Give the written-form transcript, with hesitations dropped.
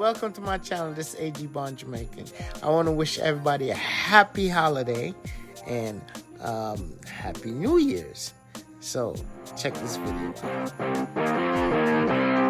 welcome to my channel. This is AG Bond Jamaican. I want to wish everybody a happy holiday and happy New Year's. So check this video out.